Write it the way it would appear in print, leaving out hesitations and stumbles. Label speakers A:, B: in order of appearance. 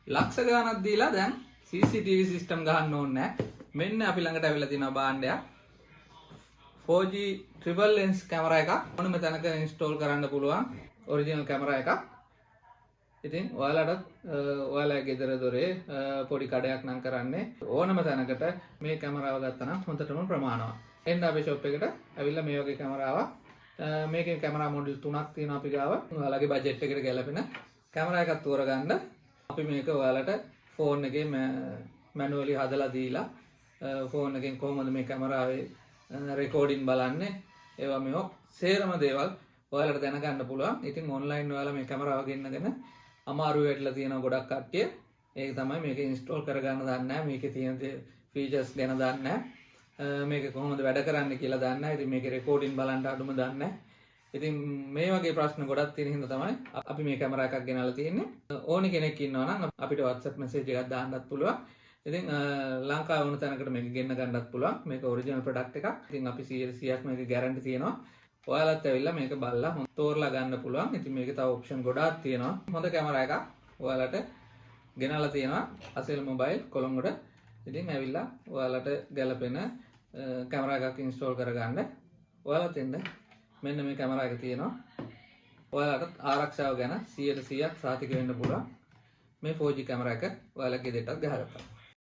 A: ලක්ෂ ගාණක් දීලා දැන් CCTV සිස්ටම් ගහන්න ඕනේ නැහැ. මෙන්න අපි ළඟට අවිලා තියෙනවා භාණ්ඩයක්. 4G triple lens කැමරා එකක්. මොනම තැනක ඉන්ස්ටෝල් කරන්න පුළුවන් ඔරිජිනල් කැමරා එකක්. ඉතින් ඔයාලට ඔයාලගේ ගෙදර දොරේ පොඩි කඩයක් නම් කරන්නේ ඕනම තැනකට මේ කැමරාව ගත්තා නම් හොඳටම ප්‍රමාණවත්. එන්න අපේ ෂොප් එකට ඇවිල්ලා මේ වගේ කැමරාවක් මේකේ කැමරා මොඩල් 3ක් තියෙනවා අපි ගාව. ඔයාලගේ බජට් එකට ගැලපෙන කැමරා එකක් තෝරගන්න. අපි මේක ඔයාලට ෆෝන් එකේ මැනුවලි හදලා දීලා ෆෝන් එකෙන් කොහොමද මේ කැමරාවේ රෙකෝඩින් බලන්නේ ඒවා මේ සේරම දේවල් ඔයාලට දැනගන්න පුළුවන්. ඉතින් ඔන්ලයින් ඔයාලා මේ කැමරාව ගෙන්නගෙන අමාරු වෙట్లా තියෙන ගොඩක් කට්ටිය ඒක තමයි මේක ඉන්ස්ටෝල් කරගන්න දන්නේ නැහැ. මේකේ තියෙන ෆීචර්ස් ගැන දන්නේ නැහැ. මේක කොහොමද වැඩ කරන්නේ කියලා දන්නේ නැහැ. ඉතින් මේකේ රෙකෝඩින් බලන්න අඩුම දන්නේ නැහැ. ඉතින් මේ වගේ ප්‍රශ්න ගොඩක් තියෙන හින්දා තමයි අපි මේ කැමරා එකක් ගෙනල්ලා තියෙන්නේ. ඕනි කෙනෙක් ඉන්නවා නම් අපිට WhatsApp message එකක් දාන්නත් පුළුවන්. ඉතින් ලංකාවේ වුණ තැනකට මේක ගෙන්න ගන්නත් පුළුවන්. මේක ඔරිජිනල් ප්‍රොඩක්ට් එකක්. ඉතින් අපි 100% මේක ගැරන්ටි තියෙනවා. ඔයාලත් ඇවිල්ලා මේක බලලා තෝරලා ගන්න පුළුවන්. ඉතින් මේකේ තව ඔප්ෂන් ගොඩාක් තියෙනවා. හොඳ කැමරා එකක් ඔයාලට ගෙනල්ලා තියෙනවා අසෙල් මොබයිල් කොළඹට. ඉතින් ඇවිල්ලා ඔයාලට ගැලපෙන කැමරා එකක් ඉන්ස්ටෝල් කරගන්න. ඔයාලත් එන්න. මෙන්න මේ කැමරා එක තියෙනවා. ඔයාලට ආරක්ෂාව ගැන 100% සහතික වෙන්න පුළුවන්. මේ 4G කැමරා එක ඔයාලගේ ගෙදරටත් ගහගත්තා.